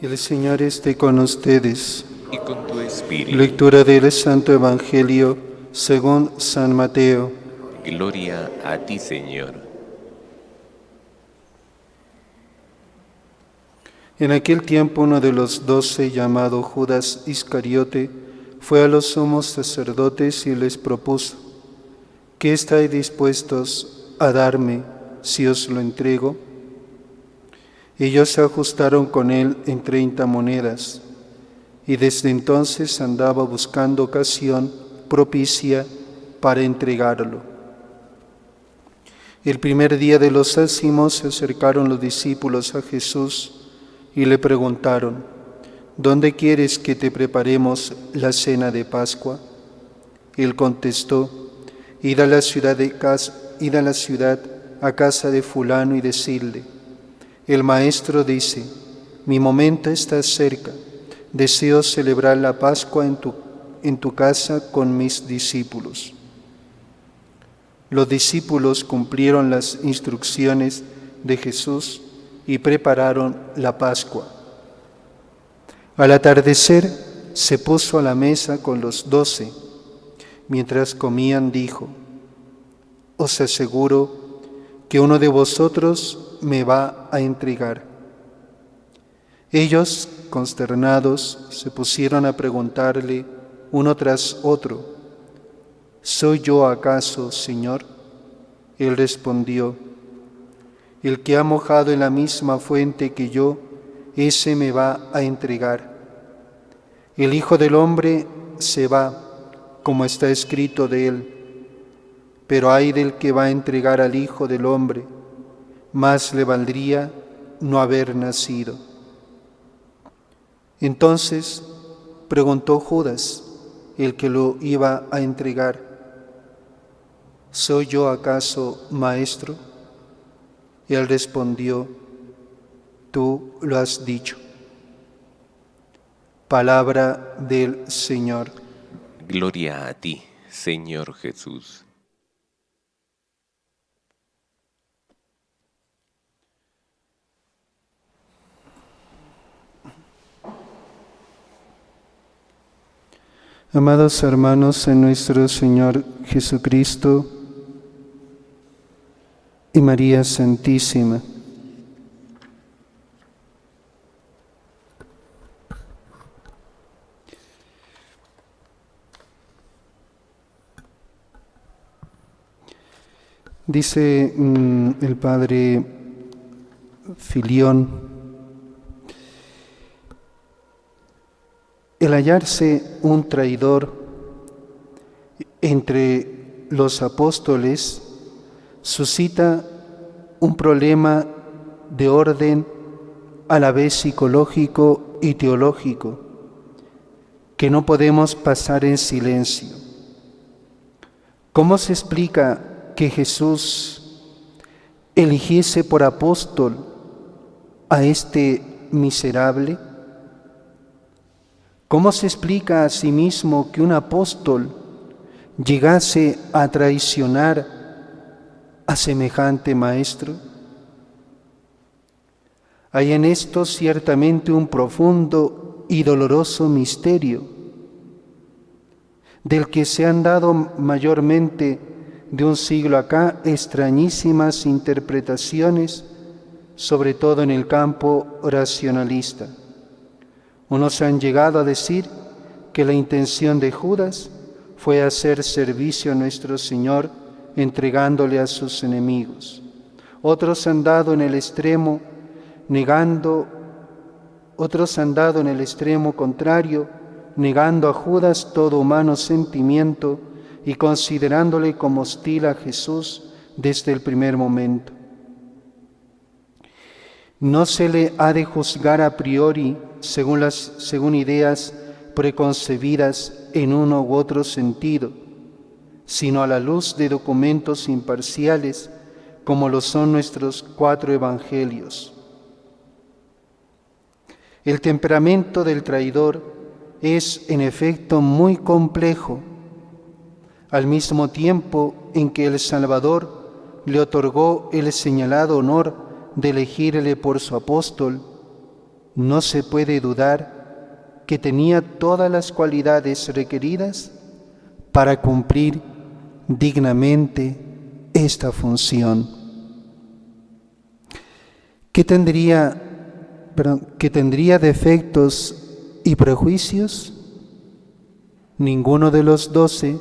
El Señor esté con ustedes. Y con tu espíritu. Lectura del Santo Evangelio según San Mateo. Gloria a ti, Señor. En aquel tiempo uno de los 12, llamado Judas Iscariote, fue a los sumos sacerdotes y les propuso: ¿qué estáis dispuestos a darme si os lo entrego? Ellos se ajustaron con él en 30 monedas, y desde entonces andaba buscando ocasión propicia para entregarlo. El primer día de los ácimos se acercaron los discípulos a Jesús y le preguntaron: ¿dónde quieres que te preparemos la cena de Pascua? Él contestó: id a la ciudad a casa de fulano y decidle: el Maestro dice, mi momento está cerca, deseo celebrar la Pascua en tu casa con mis discípulos. Los discípulos cumplieron las instrucciones de Jesús y prepararon la Pascua. Al atardecer se puso a la mesa con los 12. Mientras comían dijo: os aseguro que uno de vosotros me va a entregar. Ellos, consternados, se pusieron a preguntarle uno tras otro: ¿soy yo acaso, Señor? Él respondió: el que ha mojado en la misma fuente que yo, ese me va a entregar. El Hijo del Hombre se va, como está escrito de él, pero ay del que va a entregar al Hijo del Hombre, más le valdría no haber nacido. Entonces preguntó Judas, el que lo iba a entregar: ¿soy yo acaso, Maestro? Y él respondió: tú lo has dicho. Palabra del Señor. Gloria a ti, Señor Jesús. Amados hermanos en nuestro Señor Jesucristo y María Santísima, dice el Padre Filión: el hallarse un traidor entre los apóstoles suscita un problema de orden a la vez psicológico y teológico que no podemos pasar en silencio. ¿Cómo se explica que Jesús eligiese por apóstol a este miserable? ¿Cómo se explica a sí mismo que un apóstol llegase a traicionar a semejante maestro? Hay en esto ciertamente un profundo y doloroso misterio, del que se han dado mayormente de un siglo acá extrañísimas interpretaciones, sobre todo en el campo racionalista. Unos han llegado a decir que la intención de Judas fue hacer servicio a nuestro Señor entregándole a sus enemigos. Otros han dado en el extremo contrario, negando a Judas todo humano sentimiento y considerándole como hostil a Jesús desde el primer momento. No se le ha de juzgar a priori según ideas preconcebidas en uno u otro sentido, sino a la luz de documentos imparciales como lo son nuestros 4 evangelios. El temperamento del traidor es en efecto muy complejo, al mismo tiempo en que el Salvador le otorgó el señalado honor de elegirle por su apóstol. no se puede dudar que tenía todas las cualidades requeridas para cumplir dignamente esta función. ¿Que tendría defectos y prejuicios? Ninguno de los 12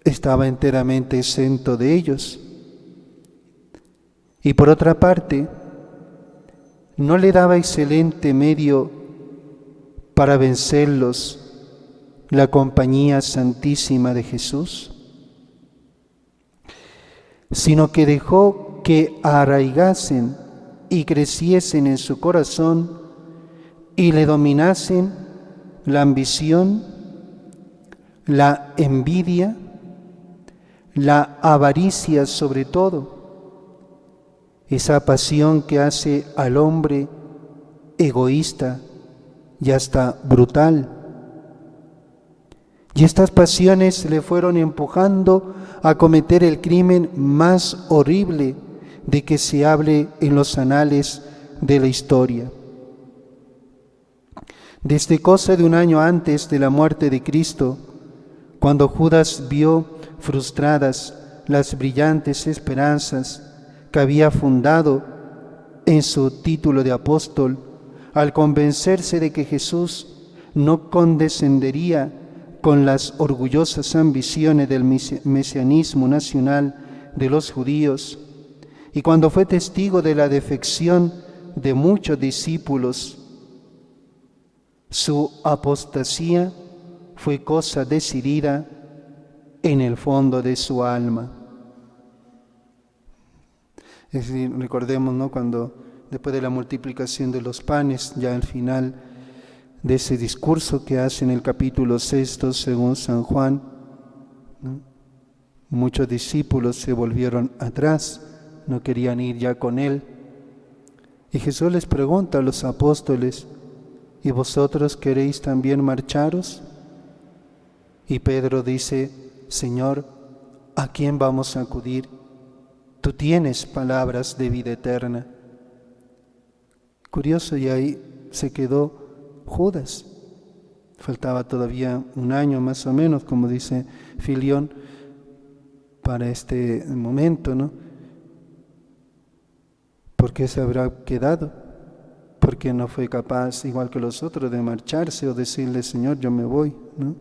estaba enteramente exento de ellos. Y por otra parte, ¿no le daba excelente medio para vencerlos la compañía santísima de Jesús? Sino que dejó que arraigasen y creciesen en su corazón y le dominasen la ambición, la envidia, la avaricia sobre todo, esa pasión que hace al hombre egoísta y hasta brutal. Y estas pasiones le fueron empujando a cometer el crimen más horrible de que se hable en los anales de la historia. Desde cosa de un año antes de la muerte de Cristo, cuando Judas vio frustradas las brillantes esperanzas que había fundado en su título de apóstol, al convencerse de que Jesús no condescendería con las orgullosas ambiciones del mesianismo nacional de los judíos, y cuando fue testigo de la defección de muchos discípulos, su apostasía fue cosa decidida en el fondo de su alma. Es decir, recordemos, ¿no?, cuando después de la multiplicación de los panes, ya al final de ese discurso que hace en el capítulo 6, según San Juan, ¿no?, muchos discípulos se volvieron atrás, no querían ir ya con él. Y Jesús les pregunta a los apóstoles: ¿y vosotros queréis también marcharos? Y Pedro dice: Señor, ¿a quién vamos a acudir? Tú tienes palabras de vida eterna. Curioso, y ahí se quedó Judas. Faltaba todavía un año más o menos, como dice Filión, para este momento, ¿no? ¿Por qué se habrá quedado? Porque no fue capaz, igual que los otros, de marcharse o decirle: Señor, yo me voy, ¿no?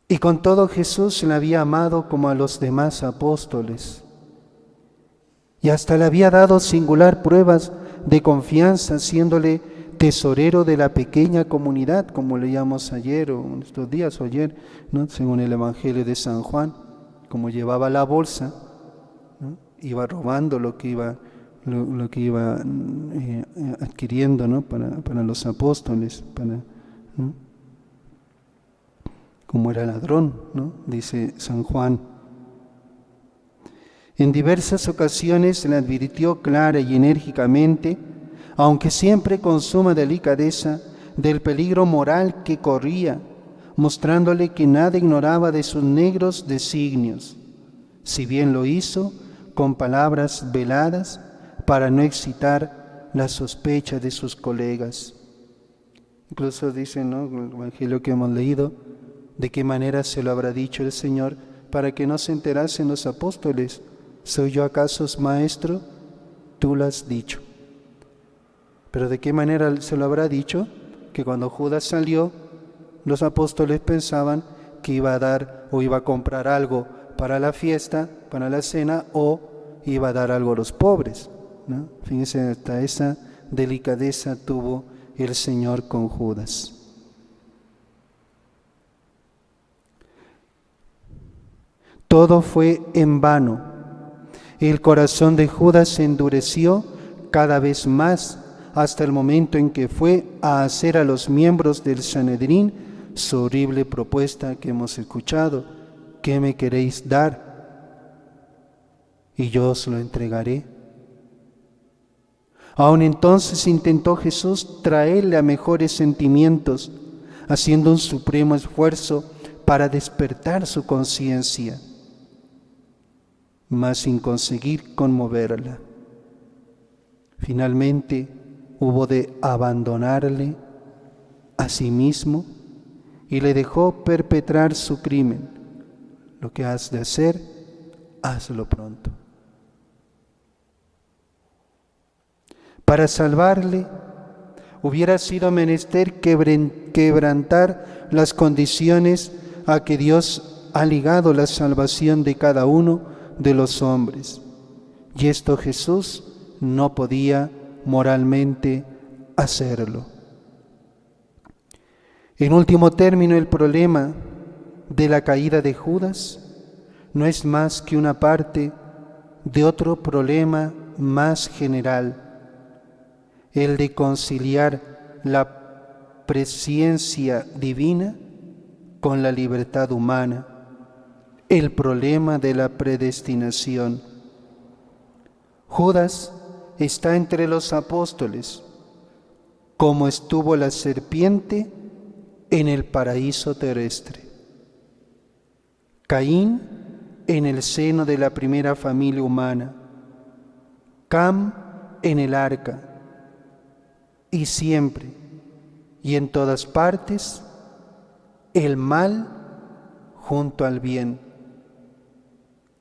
Y con todo, Jesús le había amado como a los demás apóstoles, y hasta le había dado singular pruebas de confianza, siéndole tesorero de la pequeña comunidad, como leíamos ayer o estos días o ayer, ¿no?, según el Evangelio de San Juan, como llevaba la bolsa, ¿no?, iba robando lo que iba adquiriendo, ¿no?, para los apóstoles, ¿no?, como era ladrón, ¿no?, dice San Juan. En diversas ocasiones le advirtió clara y enérgicamente, aunque siempre con suma delicadeza, del peligro moral que corría, mostrándole que nada ignoraba de sus negros designios, si bien lo hizo con palabras veladas para no excitar la sospecha de sus colegas. Incluso dice, ¿no?, el Evangelio que hemos leído, de qué manera se lo habrá dicho el Señor para que no se enterasen los apóstoles. ¿Soy yo acaso maestro? Tú lo has dicho. Pero ¿de qué manera se lo habrá dicho? Que cuando Judas salió, los apóstoles pensaban que iba a dar o iba a comprar algo para la fiesta, para la cena, o iba a dar algo a los pobres, ¿no? Fíjense, hasta esa delicadeza tuvo el Señor con Judas. Todo fue en vano. El corazón de Judas se endureció cada vez más hasta el momento en que fue a hacer a los miembros del Sanedrín su horrible propuesta que hemos escuchado: ¿qué me queréis dar? Y yo os lo entregaré. Aún entonces intentó Jesús traerle a mejores sentimientos, haciendo un supremo esfuerzo para despertar su conciencia, mas sin conseguir conmoverla. Finalmente hubo de abandonarle a sí mismo y le dejó perpetrar su crimen. Lo que has de hacer, hazlo pronto. Para salvarle, hubiera sido menester quebrantar las condiciones a que Dios ha ligado la salvación de cada uno de los hombres. Y esto Jesús no podía moralmente hacerlo. En último término, el problema de la caída de Judas no es más que una parte de otro problema más general, el de conciliar la presciencia divina con la libertad humana, el problema de la predestinación. Judas está entre los apóstoles, como estuvo la serpiente en el paraíso terrestre. Caín en el seno de la primera familia humana, Cam en el arca, y siempre y en todas partes el mal junto al bien.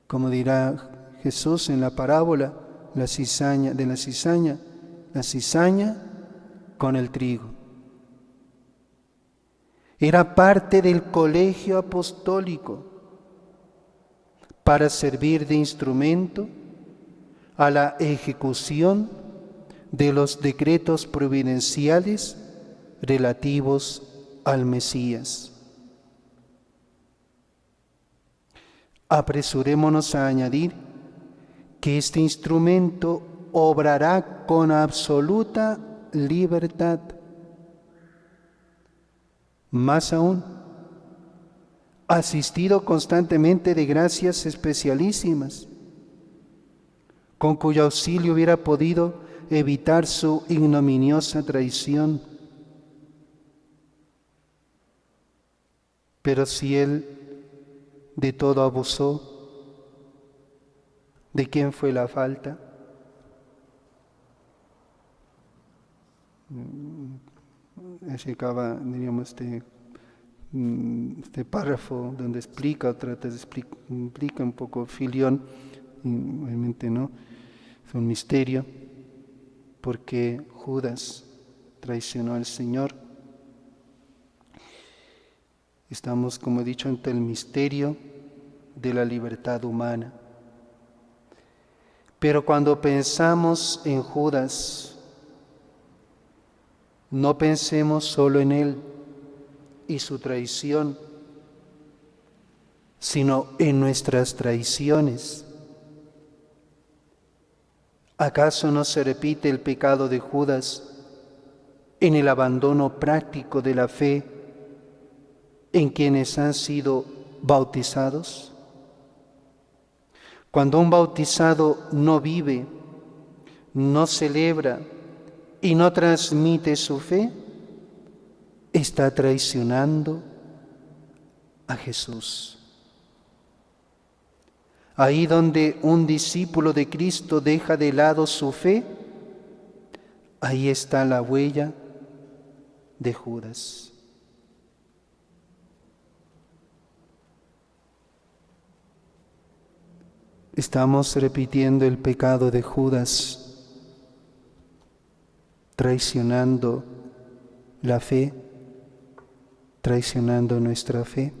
Como dirá Jesús en la parábola la cizaña con el trigo. Era parte del colegio apostólico para servir de instrumento a la ejecución de los decretos providenciales relativos al Mesías. Apresurémonos a añadir que este instrumento obrará con absoluta libertad. Más aún, asistido constantemente de gracias especialísimas, con cuyo auxilio hubiera podido evitar su ignominiosa traición. Pero si él de todo abusó, ¿de quién fue la falta? Se acaba, diríamos, este párrafo donde explica un poco Filión, obviamente no, es un misterio, porque Judas traicionó al Señor. Estamos, como he dicho, ante el misterio de la libertad humana. Pero cuando pensamos en Judas, no pensemos solo en él y su traición, sino en nuestras traiciones. ¿Acaso no se repite el pecado de Judas en el abandono práctico de la fe en quienes han sido bautizados? Cuando un bautizado no vive, no celebra y no transmite su fe, está traicionando a Jesús. Ahí donde un discípulo de Cristo deja de lado su fe, ahí está la huella de Judas. Estamos repitiendo el pecado de Judas, traicionando la fe, traicionando nuestra fe.